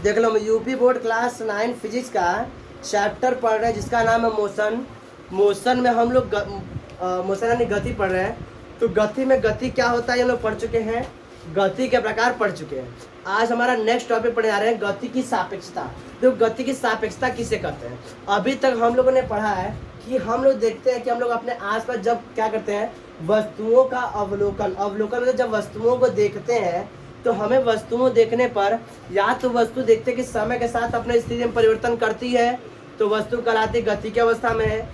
देख लो, हम UP board class 9 physics का चैप्टर पढ़ रहे हैं जिसका नाम है मोशन। मोशन में हम लोग मोशन यानी गति पढ़ रहे हैं। तो गति में गति क्या होता है ये लोग पढ़ चुके हैं, गति के प्रकार पढ़ चुके हैं। आज हमारा नेक्स्ट टॉपिक पढ़ने आ रहे हैं गति की सापेक्षता। तो गति की सापेक्षता किसे कहते हैं? अभी तक हम लोगों ने पढ़ा है कि हम लोग देखते हैं कि हम लोग अपने आसपास जब क्या करते हैं, वस्तुओं का अवलोकन। अवलोकन मतलब जब वस्तुओं को देखते हैं तो हमें वस्तुओं देखने पर या तो वस्तु देखते हैं कि समय के साथ अपने स्थिति में परिवर्तन करती है तो वस्तु कहलाती गति की अवस्था में है,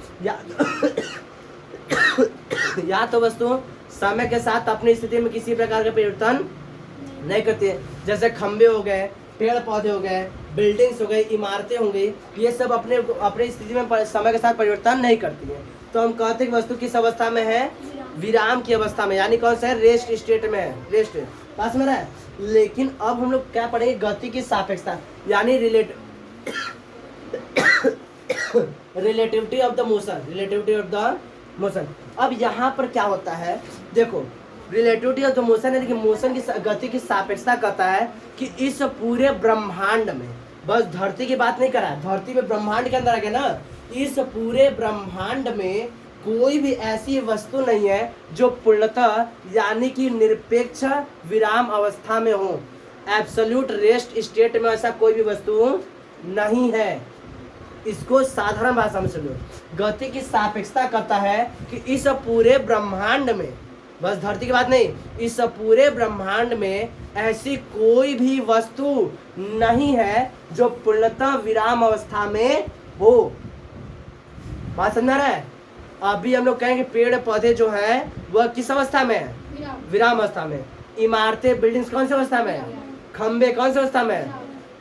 या तो वस्तु समय के साथ अपनी स्थिति में किसी प्रकार का परिवर्तन नहीं करती है। जैसे खंबे हो गए, पेड़ पौधे हो गए, बिल्डिंग्स हो गई, इमारतें हो गई, ये सब अपनी स्थिति में समय के साथ परिवर्तन नहीं करती है। तो हम कहते हैं कि वस्तु किस अवस्था में है? विराम की अवस्था में, यानी कौन सा है? रेस्ट स्टेट में है। रेस्ट पास में रहा है। लेकिन अब हम लोग क्या पढ़ेंगे? गति की सापेक्षता यानी relativity of the motion. Relativity of the motion. अब यहाँ पर क्या होता है, देखो, रिलेटिविटी ऑफ द मोशन यानी कि मोशन की गति की सापेक्षता कहता है कि इस पूरे ब्रह्मांड में, बस धरती की बात नहीं कर रहा है, धरती में ब्रह्मांड के अंदर आ गया ना, इस पूरे ब्रह्मांड में कोई भी ऐसी वस्तु नहीं है जो पूर्णतः यानी कि निरपेक्ष विराम अवस्था में हो। एब्सोल्यूट रेस्ट स्टेट में ऐसा कोई भी वस्तु नहीं है। इसको साधारण भाषा में समझो। गति की सापेक्षता कहता है कि इस पूरे ब्रह्मांड में, बस धरती की बात नहीं, इस पूरे ब्रह्मांड में ऐसी कोई भी वस्तु नहीं है जो पूर्णतः विराम अवस्था में हो। बात समझ रहा है? अभी हम लोग कहेंगे पेड़ पौधे जो हैं वह किस अवस्था में है? विराम अवस्था में। इमारतें बिल्डिंग्स कौन सी अवस्था में है? खंबे कौन सी अवस्था में है?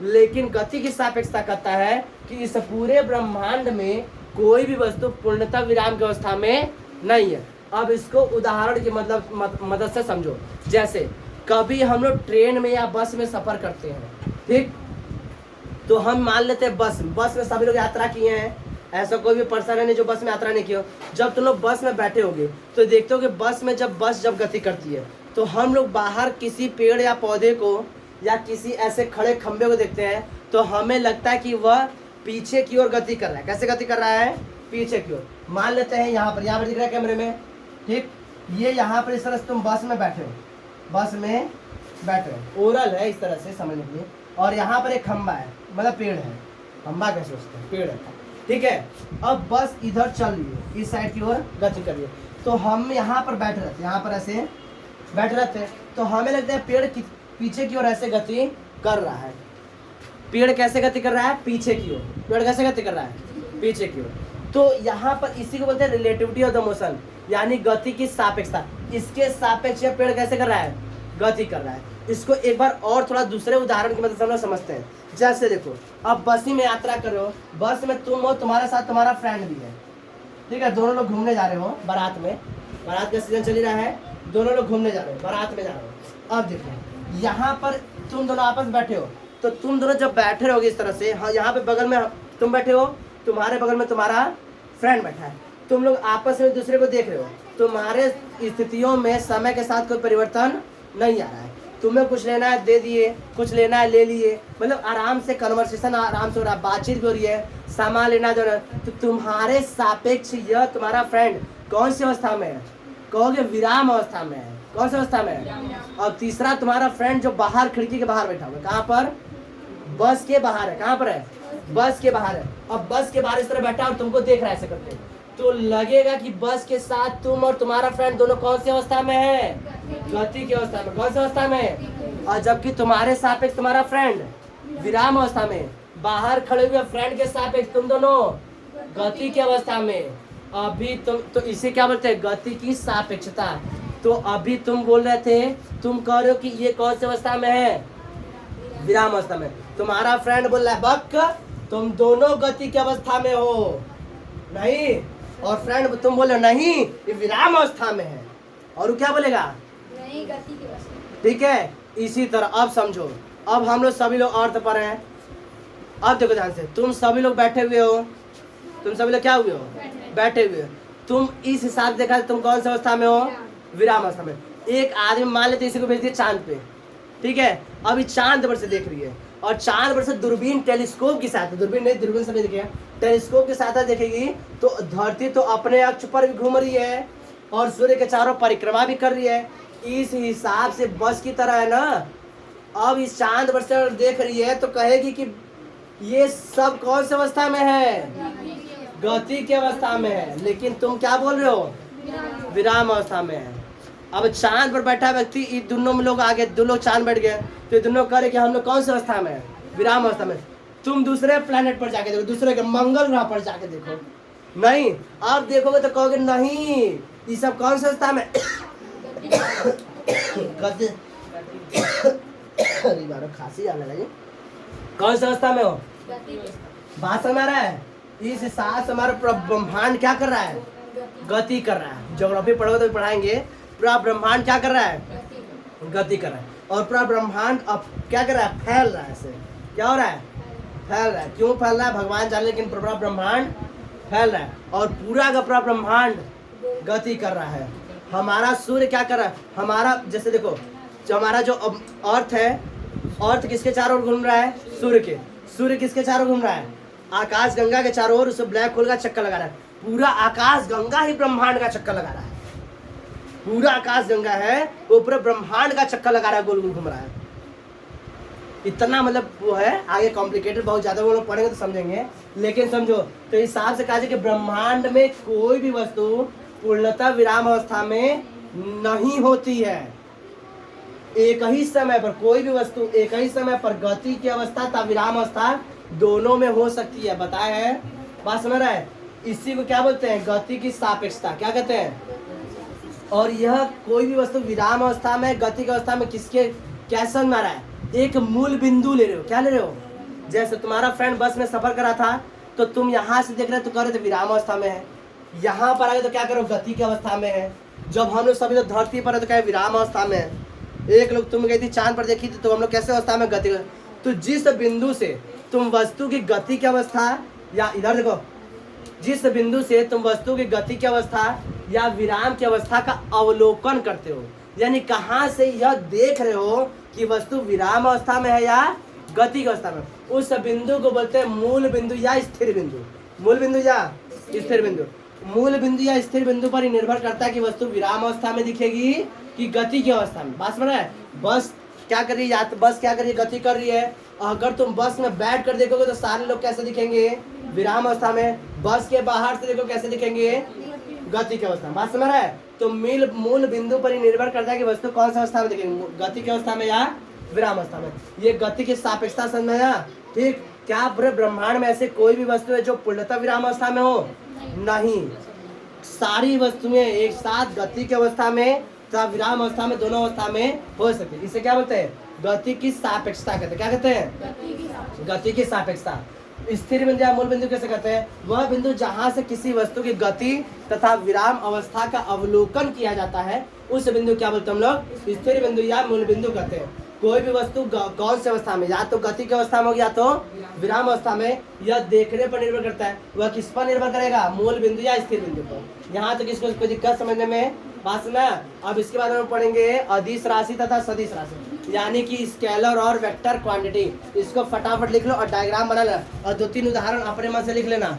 लेकिन गति की सापेक्षता कहता है कि इस पूरे ब्रह्मांड में कोई भी वस्तु पूर्णतः विराम की अवस्था में नहीं है। अब इसको उदाहरण की मदद से समझो। जैसे कभी हम लोग ट्रेन में या बस में सफर करते हैं, ठीक? तो हम मान लेते हैं बस में सभी लोग यात्रा किए हैं, ऐसा कोई भी पर्सन है नहीं जो बस में यात्रा नहीं किया। जब तुम लोग बस में बैठे होगे तो देखते हो कि बस में जब गति करती है तो हम लोग बाहर किसी पेड़ या पौधे को या किसी ऐसे खड़े खंबे को देखते हैं तो हमें लगता है कि वह पीछे की ओर गति कर रहा है। कैसे गति कर रहा है? पीछे की ओर। मान लेते हैं यहाँ पर दिख रहा है कैमरे में, ठीक? ये यहाँ पर इस तरह से तुम बस में बैठे हो, ओरल है इस तरह से समझने के लिए, और यहाँ पर एक खंबा है, मतलब पेड़ है। खंबा कैसे उसका? पेड़ है, ठीक है? अब बस इधर चल रही है, इस साइड की ओर गति कर रही है, तो हम यहाँ पर बैठ रहते, यहाँ पर ऐसे बैठ रहते हैं तो हमें लगता है पेड़ पीछे की ओर ऐसे गति कर रहा है। पेड़ कैसे गति कर रहा है? पीछे की ओर। पेड़ कैसे गति कर रहा है? पीछे की ओर। तो यहाँ पर इसी को बोलते हैं रिलेटिविटी ऑफ द मोशन, यानी गति की सापेक्षता। इसके सापेक्ष पेड़ कैसे कर रहा है? गति कर रहा है। इसको एक बार और थोड़ा दूसरे उदाहरण की मदद से हम लोग समझते हैं। जैसे देखो, अब बस ही में यात्रा कर रहे हो, बस में तुम हो, तुम्हारे साथ तुम्हारा फ्रेंड भी है, ठीक है? दोनों लोग घूमने जा रहे हो बारात में, बारात का सीजन चल ही रहा है, दोनों लोग घूमने जा रहे हो, बारात में जा रहे हो। अब देखो, यहाँ पर तुम दोनों आपस में बैठे हो, तो तुम दोनों जब बैठे रहोगे इस तरह से, हाँ, यहाँ पे बगल में तुम बैठे हो, तुम्हारे बगल में तुम्हारा फ्रेंड बैठा है, तुम लोग आपस में दूसरे को देख रहे हो, तुम्हारे स्थितियों में समय के साथ कोई परिवर्तन नहीं आ रहा है। तुम्हें कुछ लेना है दे दिए, कुछ लेना है ले लिए, मतलब आराम से कन्वर्सेशन आराम से हो रहा है, बातचीत भी हो रही है, सामान लेना जो है। तो तुम्हारे सापेक्ष यह तुम्हारा फ्रेंड कौन सी अवस्था में है? कहोगे विराम अवस्था में है। कौन सी अवस्था में है? और तीसरा तुम्हारा फ्रेंड जो बाहर खिड़की के बाहर बैठा हुआ है, कहाँ पर? बस के बाहर है। कहाँ पर है? बस के बाहर है। अब बस के बाहर इस तरह बैठा और तुमको देख रहा है ऐसे करके, तो लगेगा कि बस के साथ तुम और तुम्हारा फ्रेंड दोनों कौन सी अवस्था में है? गति की अवस्था में। कौन सी अवस्था में? और जबकि तुम्हारे सापेक्ष तुम्हारा फ्रेंड विराम अवस्था में, बाहर खड़े हुए फ्रेंड के सापेक्ष तुम दोनों गति की अवस्था में। अभी तुम तो इसे क्या बोलते हैं? गति की सापेक्षता। तो अभी तुम बोल रहे थे, तुम कह रहे हो कि ये कौन सी अवस्था में है? विराम अवस्था में। तुम्हारा फ्रेंड बोल रहा है बक तुम दोनों गति की अवस्था में हो, नहीं, और फ्रेंड तुम बोले नहीं ये विराम अवस्था में है, और वो क्या बोलेगा? नहीं, गति की अवस्था। ठीक है? इसी तरह अब समझो, अब हम लोग सभी लोग अर्थ पर हैं। अब देखो ध्यान से, तुम सभी लोग बैठे हुए हो, तुम सभी लोग क्या हुए हो? बैठे हुए हो। तुम इस हिसाब से देखा तुम कौन सी अवस्था में हो? विराम अवस्था में। एक आदमी मान लेते इसी को भेज दिए चांद पे, ठीक है। अभी चांद पर से देख रही है और चांद पर से दूरबीन टेलीस्कोप के साथ, दूरबीन नहीं, दूरबीन से नहीं देखिए, टेलीस्कोप के साथ देखेगी तो धरती तो अपने अक्ष पर भी घूम रही है और सूर्य के चारों परिक्रमा भी कर रही है। इस हिसाब से बस की तरह है ना। अब इस चांद पर से अगर देख रही है तो कहेगी कि ये सब कौन सी अवस्था में है, गति की अवस्था में है। लेकिन तुम क्या बोल रहे हो, विराम अवस्था में है। अब चांद पर बैठा व्यक्ति, ये दोनों में लोग आगे, दो लोग चांद बैठ गए तो ये दोनों कह रहे कि हम लोग कौन सी अवस्था में है, विराम अवस्था में। तुम दूसरे प्लेनेट पर जाके देखो, दूसरे के मंगल ग्रह पर जाके देखो, नहीं आप देखोगे तो कहोगे नहीं ये सब कौन सी अवस्था में खांसी आने लगी, कौन सी अवस्था में हो, बात समझ रहा है। इस हिसाब से हमारा पूरा ब्रह्मांड क्या कर रहा है, गति कर रहा है। ज्योग्राफी पढ़ोगे तो पढ़ाएंगे, पूरा ब्रह्मांड क्या कर रहा है, गति कर रहा है। और पूरा ब्रह्मांड अब क्या कर रहा है, फैल रहा है। ऐसे क्या हो रहा है, फैल रहा है। क्यों फैल रहा है भगवान जाने, लेकिन पूरा ब्रह्मांड फैल रहा है और पूरा का पूरा ब्रह्मांड गति कर रहा है। हमारा सूर्य क्या कर रहा है, हमारा जैसे देखो जो हमारा जो अर्थ है, अर्थ किसके चारों ओर घूम रहा है, सूर्य के। सूर्य किसके चारों ओर घूम रहा है, आकाश गंगा के चारों ओर। उसे ब्लैक होल का चक्कर लगा रहा है। पूरा आकाश गंगा ही ब्रह्मांड का चक्कर लगा रहा है। पूरा आकाश गंगा है, वो पूरे ब्रह्मांड का चक्कर लगा रहा है, गोल गोल घूम रहा है। इतना मतलब वो है, आगे कॉम्प्लिकेटेड बहुत ज्यादा, वो लोग पढ़ेंगे तो समझेंगे। लेकिन समझो तो इस हिसाब से कहा जाए कि ब्रह्मांड में कोई भी वस्तु पूर्णतः विराम अवस्था में नहीं होती है। एक ही समय पर कोई भी वस्तु एक ही समय पर गति की अवस्था तथा विराम अवस्था दोनों में हो सकती है। बताया है, बात समझ रहा है। इसी को क्या बोलते हैं, गति की सापेक्षता, क्या कहते हैं। और यह कोई भी वस्तु विराम अवस्था में, गति की अवस्था में किसके कैसे समझ में आ रहा है, एक मूल बिंदु ले रहे हो। क्या ले रहे हो, जैसे तुम्हारा फ्रेंड बस में सफर करा था तो तुम यहाँ से देख रहे तो कह रहे थे विराम अवस्था में है, यहाँ पर आगे तो क्या करो, गति की अवस्था में है। जब हम लोग सभी तो धरती पर है तो क्या विराम अवस्था में है। एक लोग, तुम गई थी चांद पर देखी थी तो हम लोग कैसे अवस्था में, गति। तो जिस बिंदु से तुम वस्तु की गति की अवस्था, या इधर देखो, जिस बिंदु से तुम वस्तु की गति की अवस्था या विराम की अवस्था का अवलोकन करते हो, यानी कहाँ से यह देख रहे हो कि वस्तु विराम अवस्था में है या गति की अवस्था में, उस बिंदु को बोलते हैं मूल बिंदु या स्थिर बिंदु। मूल बिंदु या स्थिर बिंदु। मूल बिंदु या स्थिर बिंदु पर ही निर्भर करता है कि वस्तु विराम अवस्था में दिखेगी कि गति की अवस्था में। बात समझ रहा है। बस क्या कर रही है, या तो बस क्या कर रही है, गति कर रही है। अगर तुम बस में बैठ कर देखोगे तो सारे लोग कैसे दिखेंगे, विराम अवस्था में। बस के बाहर से देखो कैसे दिखेंगे, गति की अवस्था में। बात समझ रहा है। तो मूल बिंदु पर ही निर्भर करता है कि वस्तु कौन सा अवस्था में दिखेंगे, गति की अवस्था में या विराम अवस्था में। ये गति की सापेक्षता समझ में आया। ठीक, क्या पूरे ब्रह्मांड में ऐसे कोई भी वस्तु है जो पूर्णतः विराम अवस्था में हो, नहीं। सारी वस्तुएं एक साथ गति की अवस्था में तथा विराम अवस्था में, दोनों अवस्था में हो सकती है। इसे क्या बोलते हैं, गति की सापेक्षता कहते हैं। क्या कहते हैं, गति की सापेक्षता। स्थिर बिंदु या मूल बिंदु कैसे कहते हैं, वह बिंदु जहां से किसी वस्तु की गति तथा विराम अवस्था का अवलोकन किया जाता है, उस बिंदु क्या बोलते हैं हम लोग, स्थिर बिंदु या मूल बिंदु कहते हैं। कोई भी वस्तु कौन सी अवस्था में, या तो गति की अवस्था में होगी या तो विराम अवस्था में, यह देखने पर निर्भर करता है। वह किस पर निर्भर करेगा, मूल बिंदु या स्थिर बिंदु पर। यहाँ तक इसको कोई दिक्कत समझने में बात सुना। अब इसके बाद हम पढ़ेंगे अदिश राशि तथा सदिश राशि, यानी कि स्केलर और वेक्टर क्वांटिटी। इसको फटाफट लिख लो और डायग्राम बना लो और 2-3 उदाहरण अपने मन से लिख लेना।